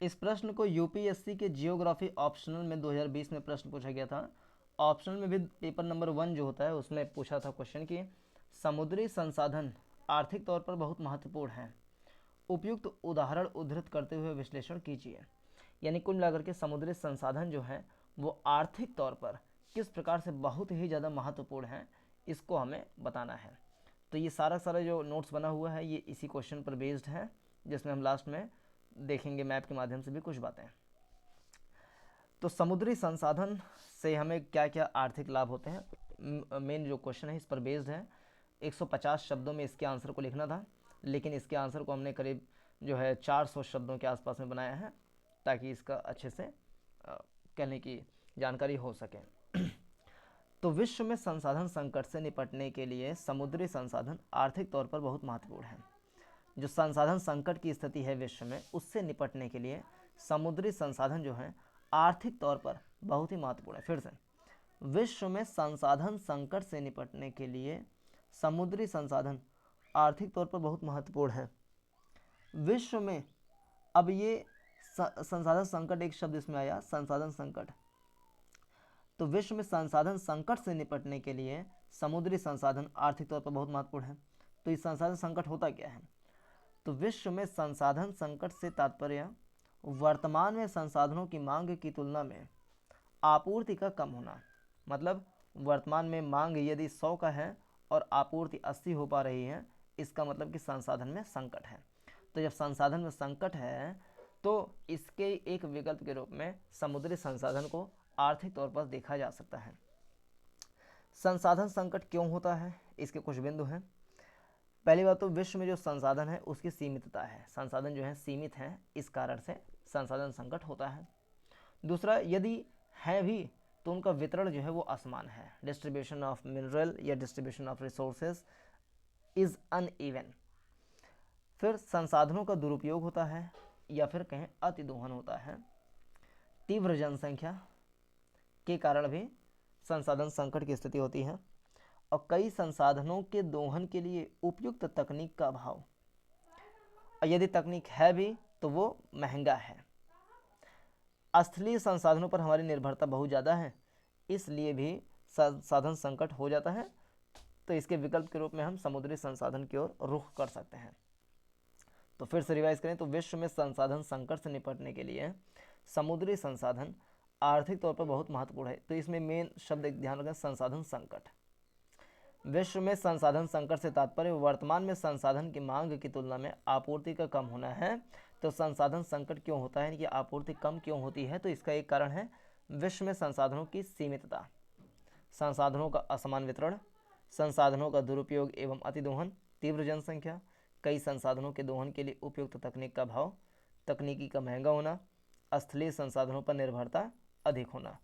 इस प्रश्न को यूपीएससी के जियोग्राफी ऑप्शनल में 2020 में प्रश्न पूछा गया था। ऑप्शनल में भी पेपर नंबर 1 जो होता है उसमें पूछा था क्वेश्चन कि समुद्री संसाधन आर्थिक तौर पर बहुत महत्वपूर्ण हैं, उपयुक्त उदाहरण उद्धृत करते हुए विश्लेषण कीजिए। यानी कुल मिलाकर के समुद्री संसाधन जो है वो आर्थिक तौर पर किस प्रकार से बहुत ही ज़्यादा महत्वपूर्ण है, इसको हमें बताना है। तो ये सारा जो नोट्स बना हुआ है ये इसी क्वेश्चन पर बेस्ड है, जिसमें हम लास्ट में देखेंगे मैप के माध्यम से भी कुछ बातें। तो समुद्री संसाधन से हमें क्या क्या आर्थिक लाभ होते हैं, मेन जो क्वेश्चन है इस पर बेस्ड है। 150 शब्दों में इसके आंसर को लिखना था, लेकिन इसके आंसर को हमने करीब जो है 400 शब्दों के आसपास में बनाया है, ताकि इसका अच्छे से कहने की जानकारी हो सके। तो विश्व में संसाधन संकट से निपटने के लिए समुद्री संसाधन आर्थिक तौर पर बहुत महत्वपूर्ण है। जो संसाधन संकट की स्थिति है विश्व में, उससे निपटने के लिए समुद्री संसाधन जो है आर्थिक तौर पर बहुत ही महत्वपूर्ण है। फिर से, विश्व में संसाधन संकट से निपटने के लिए समुद्री संसाधन आर्थिक तौर पर बहुत महत्वपूर्ण है। विश्व में, अब ये संसाधन संकट एक शब्द इसमें आया, संसाधन संकट। तो विश्व में संसाधन संकट से निपटने के लिए समुद्री संसाधन आर्थिक तौर पर बहुत महत्वपूर्ण है। तो इस संसाधन संकट होता क्या है? तो विश्व में संसाधन संकट से तात्पर्य वर्तमान में संसाधनों की मांग की तुलना में आपूर्ति का कम होना। मतलब वर्तमान में मांग यदि 100 का है और आपूर्ति 80 हो पा रही है, इसका मतलब कि संसाधन में संकट है। तो जब संसाधन में संकट है तो इसके एक विकल्प के रूप में समुद्री संसाधन को आर्थिक तौर पर देखा जा सकता है। संसाधन संकट क्यों होता है, इसके कुछ बिंदु हैं। पहली बात तो विश्व में जो संसाधन है उसकी सीमितता है, संसाधन जो है सीमित है, इस कारण से संसाधन संकट होता है। दूसरा, यदि है भी तो उनका वितरण जो है वो असमान है, डिस्ट्रीब्यूशन ऑफ मिनरल या distribution of resources is uneven. फिर संसाधनों का दुरुपयोग होता है या फिर कहें अतिदोहन होता है। तीव्र जनसंख्या के कारण भी संसाधन संकट की स्थिति होती है, और कई संसाधनों के दोहन के लिए उपयुक्त तकनीक का अभाव, और यदि तकनीक है भी तो वो महंगा है। स्थलीय संसाधनों पर हमारी निर्भरता बहुत ज़्यादा है, इसलिए भी संसाधन संकट हो जाता है। तो इसके विकल्प के रूप में हम समुद्री संसाधन की ओर रुख कर सकते हैं। तो फिर से रिवाइज करें तो विश्व में संसाधन संकट से निपटने के लिए समुद्री संसाधन आर्थिक तौर पर बहुत महत्वपूर्ण है। तो इसमें मेन शब्द ध्यान रखें, संसाधन संकट। विश्व में संसाधन संकट से तात्पर्य वर्तमान में संसाधन की मांग की तुलना में आपूर्ति का कम होना है। तो संसाधन संकट क्यों होता है कि आपूर्ति कम क्यों होती है? तो इसका एक कारण है विश्व में संसाधनों की सीमितता, संसाधनों का असमान वितरण, संसाधनों का दुरुपयोग एवं अतिदोहन, तीव्र जनसंख्या, कई संसाधनों के दोहन के लिए उपयुक्त तकनीक का अभाव, तकनीकी का महंगा होना, स्थलीय संसाधनों पर निर्भरता अधिक होना।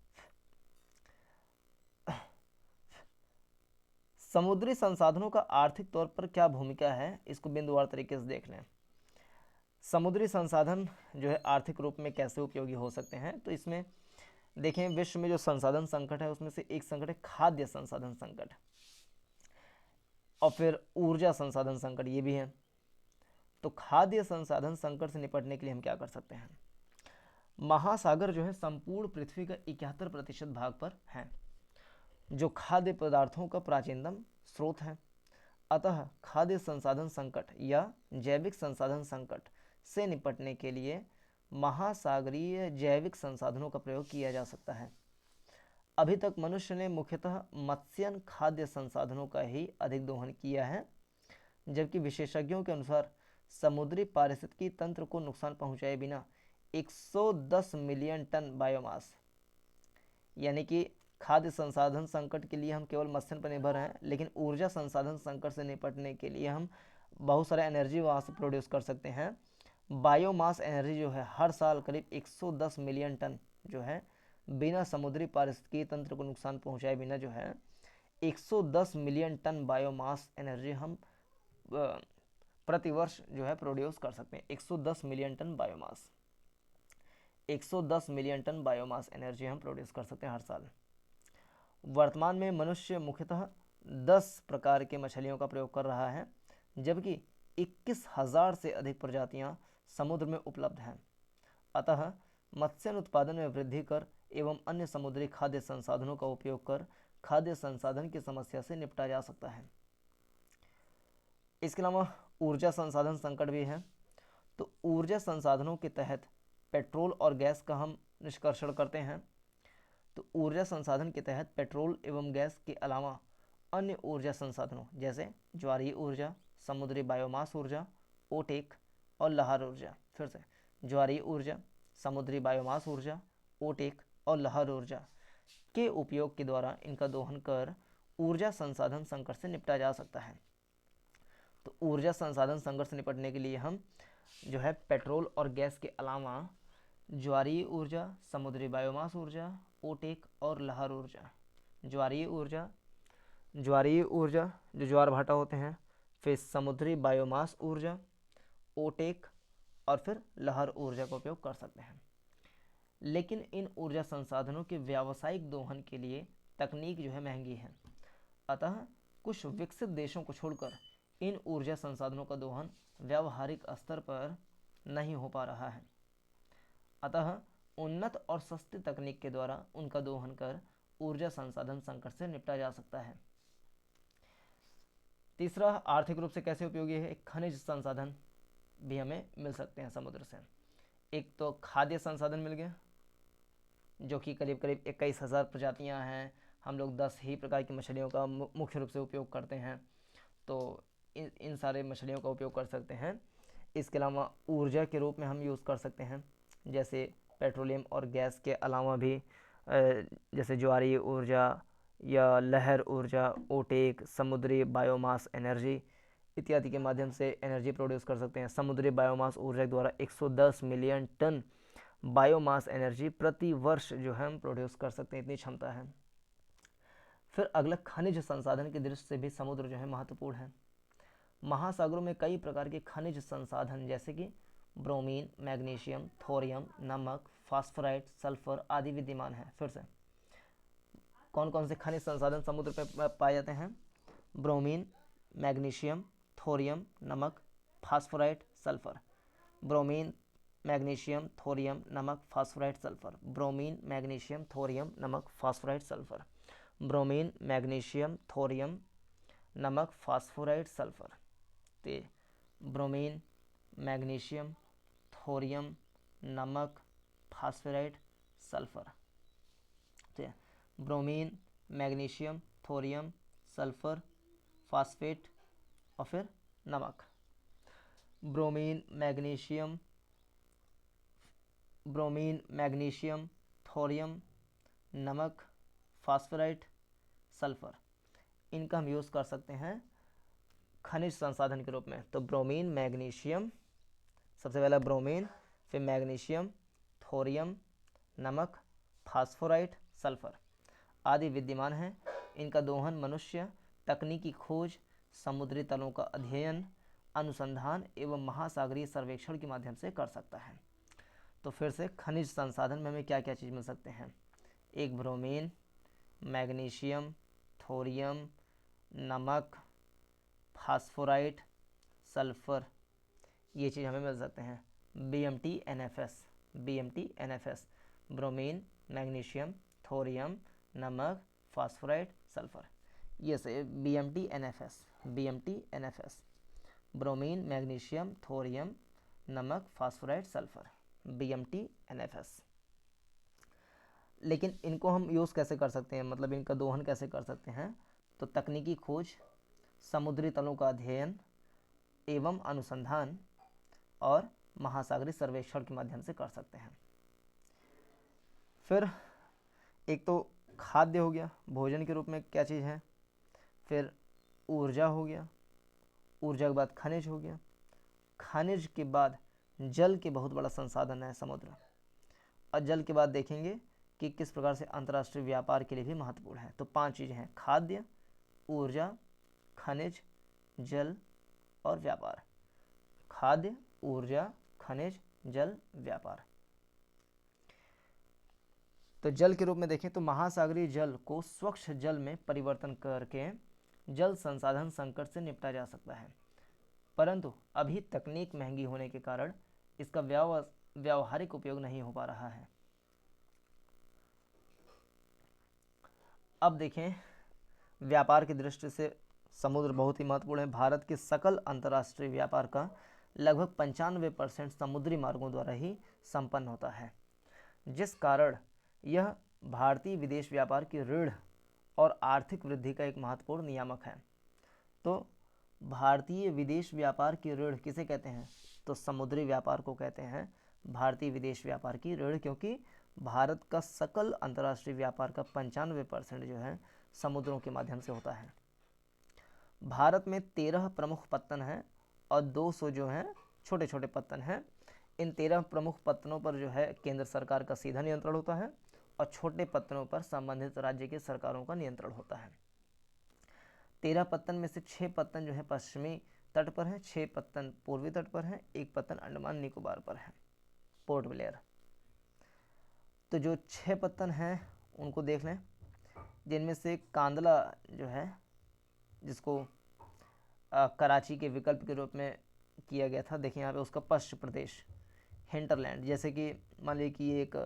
समुद्री संसाधनों का आर्थिक तौर पर क्या भूमिका है, इसको बिंदुवार तरीके से देख लें। समुद्री संसाधन जो है आर्थिक रूप में कैसे उपयोगी हो सकते हैं? तो इसमें देखें, विश्व में जो संसाधन संकट है उसमें से एक संकट है खाद्य संसाधन संकट, और फिर ऊर्जा संसाधन संकट ये भी है। तो खाद्य संसाधन संकट से निपटने के लिए हम क्या कर सकते हैं? महासागर जो है संपूर्ण पृथ्वी का 71% भाग पर हैं, जो खाद्य पदार्थों का प्राचीनतम स्रोत है। अतः खाद्य संसाधन संकट या जैविक संसाधन संकट से निपटने के लिए महासागरीय जैविक संसाधनों का प्रयोग किया जा सकता है। अभी तक मनुष्य ने मुख्यतः मत्स्यन खाद्य संसाधनों का ही अधिक दोहन किया है, जबकि विशेषज्ञों के अनुसार समुद्री पारिस्थितिकी तंत्र को नुकसान पहुंचाए बिना 110 मिलियन टन बायोमास, यानी कि खाद्य संसाधन संकट के लिए हम केवल मत्स्य पर निर्भर हैं, लेकिन ऊर्जा संसाधन संकट से निपटने के लिए हम बहुत सारा एनर्जी वहाँ से प्रोड्यूस कर सकते हैं। बायोमास एनर्जी जो है हर साल करीब 110 मिलियन टन जो है बिना समुद्री पारिस्थितिकी तंत्र को नुकसान पहुंचाए बिना जो है 110 मिलियन टन बायोमास एनर्जी हम प्रतिवर्ष जो है प्रोड्यूस कर सकते हैं। 110 million ton biomass, 110 million ton biomass energy हम प्रोड्यूस कर सकते हैं हर साल। वर्तमान में मनुष्य मुख्यतः 10 प्रकार के मछलियों का प्रयोग कर रहा है, जबकि 21,000 से अधिक प्रजातियां समुद्र में उपलब्ध हैं। अतः मत्स्य उत्पादन में वृद्धि कर एवं अन्य समुद्री खाद्य संसाधनों का उपयोग कर खाद्य संसाधन की समस्या से निपटा जा सकता है। इसके अलावा ऊर्जा संसाधन संकट भी है। तो ऊर्जा संसाधनों के तहत पेट्रोल और गैस का हम निष्कर्षण करते हैं। तो ऊर्जा संसाधन के तहत पेट्रोल एवं गैस के अलावा अन्य ऊर्जा संसाधनों जैसे ज्वारीय ऊर्जा, समुद्री बायोमास ऊर्जा, ओटेक और लहर ऊर्जा। फिर से ज्वारीय ऊर्जा, समुद्री बायोमास ऊर्जा, ओटेक और लहर ऊर्जा के उपयोग के द्वारा इनका दोहन कर ऊर्जा संसाधन संकट से निपटा जा सकता है। तो ऊर्जा संसाधन संकट से निपटने के लिए हम जो है पेट्रोल और गैस के अलावा ज्वारीय ऊर्जा, समुद्री बायोमास ऊर्जा, ओटेक और लहर ऊर्जा, ज्वारीय ऊर्जा जो ज्वार भाटा होते हैं, फिर समुद्री बायोमास ऊर्जा, ओटेक और फिर लहर ऊर्जा का उपयोग कर सकते हैं। लेकिन इन ऊर्जा संसाधनों के व्यावसायिक दोहन के लिए तकनीक जो है महंगी है। अतः कुछ विकसित देशों को छोड़कर इन ऊर्जा संसाधनों का दोहन व्यावहारिक स्तर पर नहीं हो पा रहा है। अतः उन्नत और सस्ती तकनीक के द्वारा उनका दोहन कर ऊर्जा संसाधन संकट से निपटा जा सकता है। तीसरा, आर्थिक रूप से कैसे उपयोगी है? खनिज संसाधन भी हमें मिल सकते हैं समुद्र से। एक तो खाद्य संसाधन मिल गया, जो कि करीब करीब 21,000 प्रजातियां हैं। हम लोग 10 ही प्रकार की मछलियों का मुख्य रूप से उपयोग करते हैं, तो इन सारे मछलियों का उपयोग कर सकते हैं। इसके अलावा ऊर्जा के रूप में हम यूज़ कर सकते हैं, जैसे पेट्रोलियम और गैस के अलावा भी जैसे ज्वारीय ऊर्जा या लहर ऊर्जा, ओटेक, समुद्री बायोमास एनर्जी इत्यादि के माध्यम से एनर्जी प्रोड्यूस कर सकते हैं। समुद्री बायोमास ऊर्जा के द्वारा 110 मिलियन टन बायोमास एनर्जी प्रति वर्ष जो है हम प्रोड्यूस कर सकते हैं, इतनी क्षमता है। फिर अगला, खनिज संसाधन की दृष्टि से भी समुद्र जो है महत्वपूर्ण है। महासागरों में कई प्रकार के खनिज संसाधन जैसे कि ब्रोमीन, मैग्नीशियम, थोरियम, नमक, फास्फोराइट, सल्फर आदि विद्यमान है। फिर से कौन कौन से खनिज संसाधन समुद्र पर पाए जाते हैं? ब्रोमीन, मैग्नीशियम, थोरियम, नमक, फास्फोराइट, सल्फर। ब्रोमीन, मैग्नीशियम, थोरियम, नमक, फास्फोराइट, सल्फर। ब्रोमीन, मैग्नीशियम, थोरियम, नमक, फास्फोराइट, सल्फर। ब्रोमीन, मैग्नीशियम, थोरियम, नमक, फास्फोराइट, सल्फर। तो ब्रोमीन, मैग्नीशियम, थोरियम, नमक, फास्फोराइट, सल्फर। ठीक है, bromine, magnesium, thorium, sulphur, phosphate और फिर नमक। ब्रोमीन, मैग्नीशियम, थोरियम, नमक, फास्फोराइट, सल्फर, इनका हम यूज़ कर सकते हैं खनिज संसाधन के रूप में। तो ब्रोमीन, मैग्नीशियम, सबसे पहला ब्रोमीन, फिर मैग्नीशियम, थोरियम, नमक, फास्फोराइट, सल्फर आदि विद्यमान हैं। इनका दोहन मनुष्य तकनीकी खोज, समुद्री तलों का अध्ययन, अनुसंधान एवं महासागरीय सर्वेक्षण के माध्यम से कर सकता है। तो फिर से खनिज संसाधन में हमें क्या क्या चीज़ मिल सकते हैं? एक ब्रोमीन, मैग्नीशियम, थोरियम, नमक, फास्फोराइट, सल्फर, ये चीज़ हमें मिल सकते हैं। BMT-NFS, ब्रोमीन, मैग्नीशियम, थोरियम, नमक, फास्फोराइट, सल्फर, ये से BMT-NFS, ब्रोमीन, मैग्नीशियम, थोरियम, नमक, फास्फोराइट, सल्फर, BMT-NFS। लेकिन इनको हम यूज़ कैसे कर सकते हैं, मतलब इनका दोहन कैसे कर सकते हैं? तो तकनीकी खोज, समुद्री तलों का अध्ययन एवं अनुसंधान और महासागरीय सर्वेक्षण के माध्यम से कर सकते हैं। फिर एक तो खाद्य हो गया, भोजन के रूप में क्या चीज़ है। फिर ऊर्जा हो गया, ऊर्जा के बाद खनिज हो गया, खनिज के बाद जल के बहुत बड़ा संसाधन है समुद्र, और जल के बाद देखेंगे कि किस प्रकार से अंतर्राष्ट्रीय व्यापार के लिए भी महत्वपूर्ण है। तो 5 चीज़ें हैं: खाद्य, ऊर्जा, खनिज, जल और व्यापार। खाद्य, ऊर्जा, खनिज, जल, व्यापार। तो जल के रूप में देखें तो महासागरीय जल को स्वच्छ जल में परिवर्तन करके जल संसाधन संकट से निपटा जा सकता है, परंतु अभी तकनीक महंगी होने के कारण इसका व्यावहारिक उपयोग नहीं हो पा रहा है। अब देखें, व्यापार की दृष्टि से समुद्र बहुत ही महत्वपूर्ण है। भारत के सकल अंतर्राष्ट्रीय व्यापार का लगभग 95% समुद्री मार्गों द्वारा ही संपन्न होता है, जिस कारण यह भारतीय विदेश व्यापार की ऋण और आर्थिक वृद्धि का एक महत्वपूर्ण नियामक है। तो भारतीय विदेश व्यापार की ऋण किसे कहते हैं? तो समुद्री व्यापार को कहते हैं भारतीय विदेश व्यापार की ऋण, क्योंकि भारत का सकल अंतर्राष्ट्रीय व्यापार का 95% जो है समुद्रों के माध्यम से होता है। भारत में 13 प्रमुख पत्तन हैं और 200 जो हैं छोटे छोटे पत्तन हैं। इन 13 प्रमुख पत्तनों पर जो है केंद्र सरकार का सीधा नियंत्रण होता है और छोटे पत्तनों पर संबंधित राज्य की सरकारों का नियंत्रण होता है। 13 पत्तन में से 6 पत्तन जो है पश्चिमी तट पर हैं, 6 पत्तन पूर्वी तट पर हैं, 1 पत्तन अंडमान निकोबार पर है, पोर्ट ब्लेयर। तो जो 6 पत्तन हैं उनको देख लें, जिनमें से कांदला जो है, जिसको कराची के विकल्प के रूप में किया गया था, देखिए यहाँ पे उसका पश्चिम प्रदेश, हिंटरलैंड। जैसे कि मान लीजिए कि एक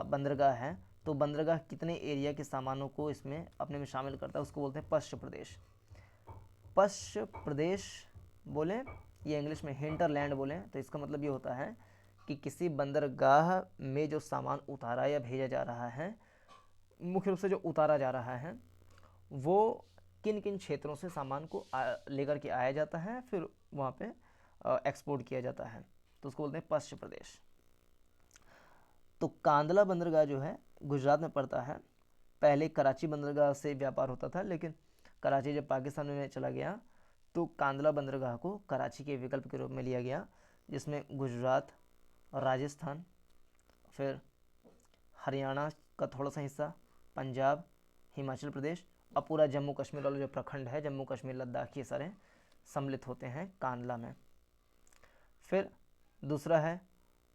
बंदरगाह है, तो बंदरगाह कितने एरिया के सामानों को इसमें अपने में शामिल करता है, उसको बोलते हैं पश्चिम प्रदेश। पश्चिम प्रदेश बोले ये इंग्लिश में हिंटरलैंड बोले, तो इसका मतलब ये होता है कि किसी बंदरगाह में जो सामान उतारा या भेजा जा रहा है, मुख्य रूप से जो उतारा जा रहा है, वो किन किन क्षेत्रों से सामान को लेकर के आया जाता है, फिर वहाँ पे एक्सपोर्ट किया जाता है, तो उसको बोलते हैं पश्चिम प्रदेश। तो कांदला बंदरगाह जो है गुजरात में पड़ता है। पहले कराची बंदरगाह से व्यापार होता था, लेकिन कराची जब पाकिस्तान में चला गया तो कांदला बंदरगाह को कराची के विकल्प के रूप में लिया गया, जिसमें गुजरात, राजस्थान, फिर हरियाणा का थोड़ा सा हिस्सा, पंजाब, हिमाचल प्रदेश और पूरा जम्मू कश्मीर वाला जो प्रखंड है, जम्मू कश्मीर लद्दाख, ये सारे सम्मिलित होते हैं कांदला में। फिर दूसरा है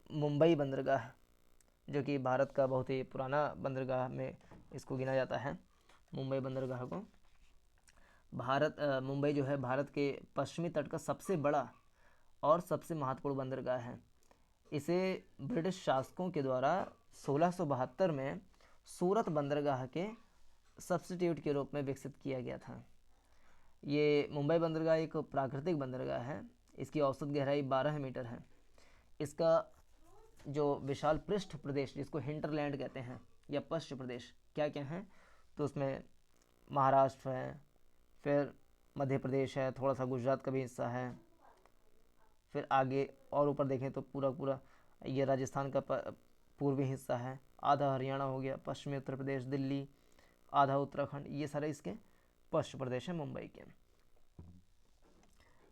मुंबई बंदरगाह, जो कि भारत का बहुत ही पुराना बंदरगाह में इसको गिना जाता है। मुंबई बंदरगाह को मुंबई जो है भारत के पश्चिमी तट का सबसे बड़ा और सबसे महत्वपूर्ण बंदरगाह है। इसे ब्रिटिश शासकों के द्वारा 1672 में सूरत बंदरगाह के सब्स्टिट्यूट के रूप में विकसित किया गया था। ये मुंबई बंदरगाह एक प्राकृतिक बंदरगाह है। इसकी औसत गहराई 12 मीटर है। इसका जो विशाल पृष्ठ प्रदेश, जिसको हिंटरलैंड कहते हैं या पश्चिम प्रदेश, क्या क्या है, तो उसमें महाराष्ट्र है, फिर मध्य प्रदेश है, थोड़ा सा गुजरात का भी हिस्सा है, फिर आगे और ऊपर देखें तो पूरा ये राजस्थान का पूर्वी हिस्सा है, आधा हरियाणा हो गया, पश्चिमी उत्तर प्रदेश, दिल्ली, आधा उत्तराखंड, ये सारे इसके पश्चिम प्रदेश हैं मुंबई के।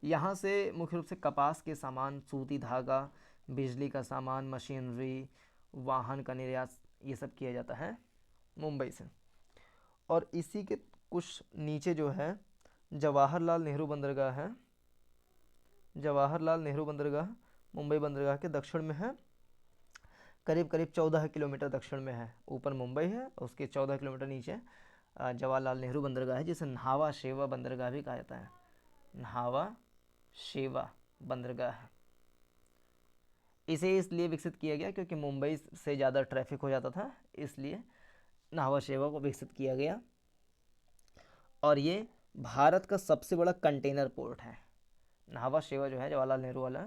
यहाँ से मुख्य रूप से कपास के सामान, सूती धागा, बिजली का सामान, मशीनरी, वाहन का निर्यात, ये सब किया जाता है मुंबई से। और इसी के कुछ नीचे जो है जवाहरलाल नेहरू बंदरगाह है। जवाहरलाल नेहरू बंदरगाह मुंबई बंदरगाह के दक्षिण में है, करीब 14 किलोमीटर दक्षिण में है। ऊपर मुंबई है, उसके 14 किलोमीटर नीचे जवाहरलाल नेहरू बंदरगाह है, जिसे न्हावा शेवा बंदरगाह भी कहा जाता है। न्हावा शेवा बंदरगाह इसे इसलिए विकसित किया गया क्योंकि मुंबई से ज़्यादा ट्रैफिक हो जाता था, इसलिए न्हावा शेवा को विकसित किया गया। और ये भारत का सबसे बड़ा कंटेनर पोर्ट है। न्हावा शेवा जो है जवाहरलाल नेहरू वाला,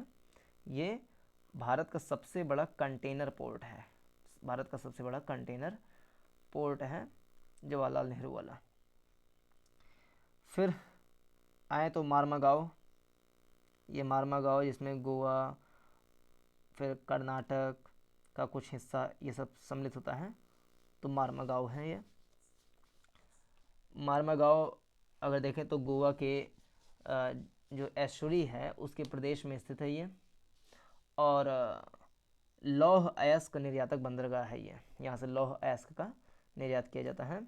ये भारत का सबसे बड़ा कंटेनर पोर्ट है। भारत का सबसे बड़ा कंटेनर पोर्ट है जवाहरलाल नेहरू वाला। फिर आए तो मार्मागांव। ये मार्मागांव जिसमें गोवा, फिर कर्नाटक का कुछ हिस्सा, ये सब सम्मिलित होता है, तो मार्मागांव है ये। मार्मागांव अगर देखें तो गोवा के जो एस्चुरी है उसके प्रदेश में स्थित है ये, और लौह अयस्क निर्यातक बंदरगाह है ये। यहाँ से लौह अयस्क का निर्यात किया जाता है।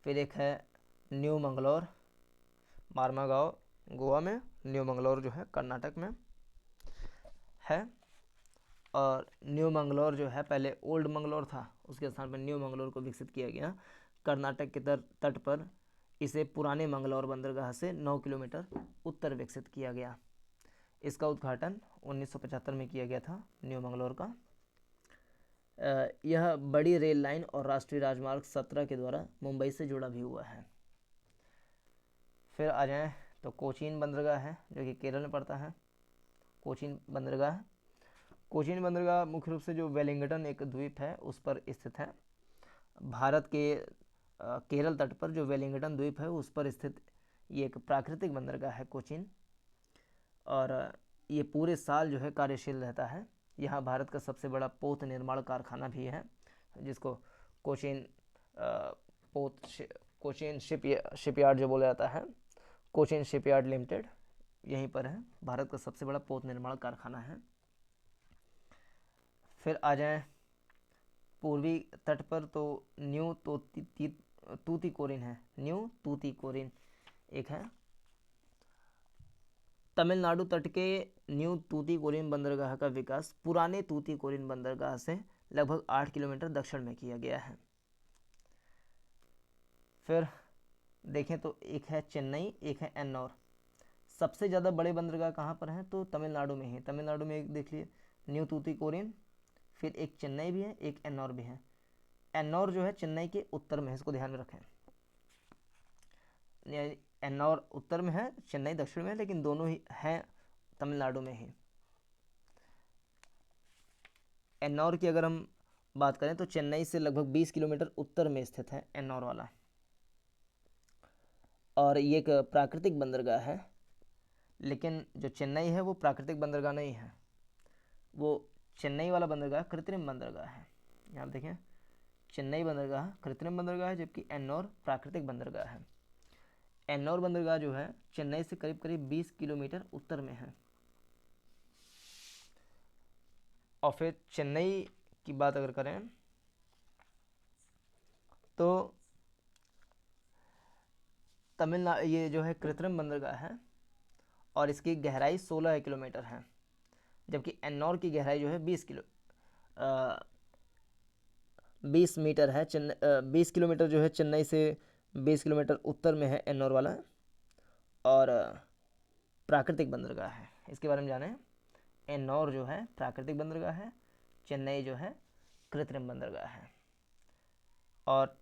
फिर एक है न्यू मंगलौर। मार्मागांव गोवा में, न्यू मंगलौर जो है कर्नाटक में है। और न्यू मंगलौर जो है पहले ओल्ड मंगलौर था, उसके स्थान पर न्यू मंगलौर को विकसित किया गया कर्नाटक के तट पर। इसे पुराने मंगलौर बंदरगाह से 9 किलोमीटर उत्तर विकसित किया गया। इसका उद्घाटन 1975 में किया गया था, न्यू मंगलोर का। यह बड़ी रेल लाइन और राष्ट्रीय राजमार्ग 17 के द्वारा मुंबई से जुड़ा भी हुआ है। फिर आ जाएं तो कोचीन बंदरगाह है जो कि केरल में पड़ता है। कोचीन बंदरगाह मुख्य रूप से जो वेलिंगटन एक द्वीप है उस पर स्थित है। भारत के केरल तट पर जो वेलिंगटन द्वीप है उस पर स्थित ये एक प्राकृतिक बंदरगाह है कोचीन, और ये पूरे साल जो है कार्यशील रहता है। यहाँ भारत का सबसे बड़ा पोत निर्माण कारखाना भी है जिसको कोचीन शिपयार्ड जो बोला जाता है, कोचीन शिपयार्ड लिमिटेड, यहीं पर है। भारत का सबसे बड़ा पोत निर्माण कारखाना है। फिर आ जाएं पूर्वी तट पर तो न्यू तूतीकोरिन है। न्यू तूतीकोरिन एक है। तमिलनाडु तट के न्यू तूतीकोरिन बंदरगाह का विकास पुराने तूतीकोरिन बंदरगाह से लगभग 8 किलोमीटर दक्षिण में किया गया है। फिर देखें तो एक है चेन्नई, एक है एन्नौर। सबसे ज़्यादा बड़े बंदरगाह कहाँ पर हैं तो तमिलनाडु में ही। तमिलनाडु में एक देख लिए न्यू तूतीकोरिन, फिर एक चेन्नई भी है, एक एन्नौर भी है। एन्नौर जो है चेन्नई के उत्तर में है, इसको ध्यान में रखें। एन्नौर उत्तर में है, चेन्नई दक्षिण में है, लेकिन दोनों ही हैं तमिलनाडु में ही। एन्नौर की अगर हम बात करें तो चेन्नई से लगभग 20 किलोमीटर उत्तर में स्थित है एन्नौर वाला, और ये एक प्राकृतिक बंदरगाह है। लेकिन जो चेन्नई है वो प्राकृतिक बंदरगाह नहीं है, वो चेन्नई वाला बंदरगाह कृत्रिम बंदरगाह है। यहाँ देखें, चेन्नई बंदरगाह कृत्रिम बंदरगाह है जबकि एन्नौर प्राकृतिक बंदरगाह है। एन्नौर बंदरगाह जो है चेन्नई से करीब करीब 20 किलोमीटर उत्तर में है। और फिर चेन्नई की बात अगर करें तो तमिलनाडु ये जो है कृत्रिम बंदरगाह है और इसकी गहराई 16 किलोमीटर है, जबकि एन्नौर की गहराई जो है 20 मीटर है। 20 किलोमीटर जो है चेन्नई से 20 किलोमीटर उत्तर में है एन्नौर वाला, और प्राकृतिक बंदरगाह है। इसके बारे में जानें। एन्नौर जो है प्राकृतिक बंदरगाह है, चेन्नई जो है कृत्रिम बंदरगाह है। और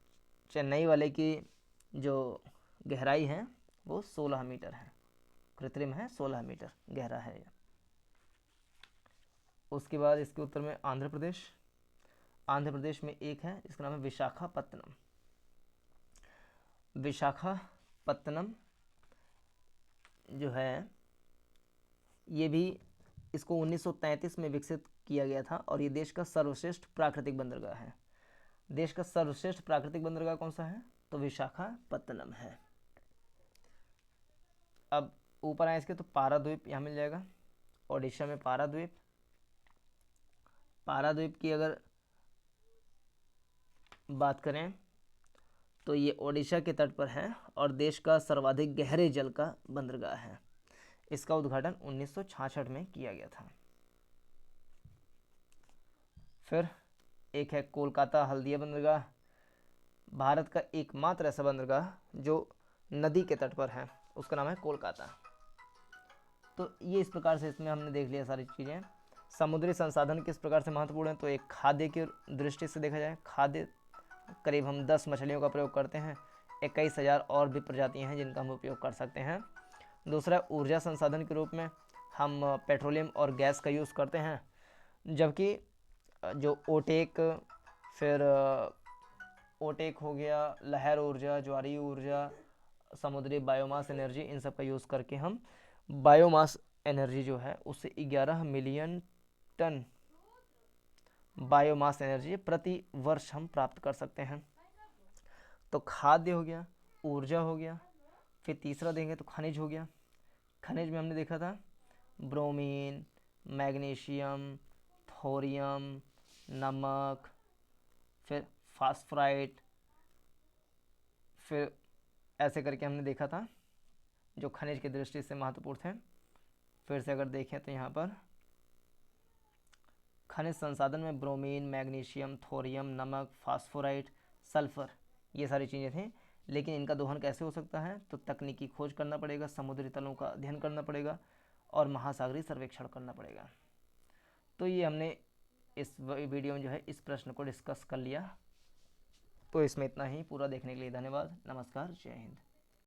चेन्नई वाले की जो गहराई है वो 16 मीटर है, कृत्रिम है 16 मीटर गहरा है ये। उसके बाद इसके उत्तर में आंध्र प्रदेश में एक है, इसका नाम है विशाखापत्तनम। विशाखापत्तनम जो है ये भी, इसको 1933 में विकसित किया गया था और ये देश का सर्वश्रेष्ठ प्राकृतिक बंदरगाह है। देश का सर्वश्रेष्ठ प्राकृतिक बंदरगाह कौन सा है तो विशाखापत्तनम है। अब ऊपर आए इसके तो पाराद्वीप यहाँ मिल जाएगा, ओडिशा में पाराद्वीप की अगर बात करें तो ये ओडिशा के तट पर है और देश का सर्वाधिक गहरे जल का बंदरगाह है। इसका उद्घाटन 1966 में किया गया था। फिर एक है कोलकाता हल्दिया बंदरगाह। भारत का एकमात्र ऐसा बंदरगाह जो नदी के तट पर है, उसका नाम है कोलकाता। तो ये इस प्रकार से इसमें हमने देख लिया सारी चीज़ें। समुद्री संसाधन किस प्रकार से महत्वपूर्ण है तो एक खाद्य की दृष्टि से देखा जाए, खाद्य करीब हम 10 मछलियों का प्रयोग करते हैं, 21,000 और भी प्रजातियां हैं जिनका हम उपयोग कर सकते हैं। दूसरा, ऊर्जा संसाधन के रूप में हम पेट्रोलियम और गैस का यूज़ करते हैं, जबकि जो ओटेक, फिर ओटेक हो गया, लहर ऊर्जा, ज्वारीय ऊर्जा, समुद्री बायोमास एनर्जी, इन सब का यूज़ करके हम बायोमास एनर्जी जो है उससे 11 मिलियन टन बायोमास एनर्जी प्रति वर्ष हम प्राप्त कर सकते हैं। तो खाद्य हो गया, ऊर्जा हो गया, फिर तीसरा देंगे तो खनिज हो गया। खनिज में हमने देखा था ब्रोमीन, मैग्नीशियम, थोरियम, नमक, फिर फास्फोराइट, फिर ऐसे करके हमने देखा था जो खनिज की दृष्टि से महत्वपूर्ण थे। फिर से अगर देखें तो यहाँ पर खनिज संसाधन में ब्रोमीन, मैग्नीशियम, थोरियम, नमक, फास्फोराइट, सल्फर, ये सारी चीज़ें थी। लेकिन इनका दोहन कैसे हो सकता है तो तकनीकी खोज करना पड़ेगा, समुद्री तलों का अध्ययन करना पड़ेगा और महासागरीय सर्वेक्षण करना पड़ेगा। तो ये हमने इस वीडियो में जो है इस प्रश्न को डिस्कस कर लिया। तो इसमें इतना ही। पूरा देखने के लिए धन्यवाद। नमस्कार, जय हिंद।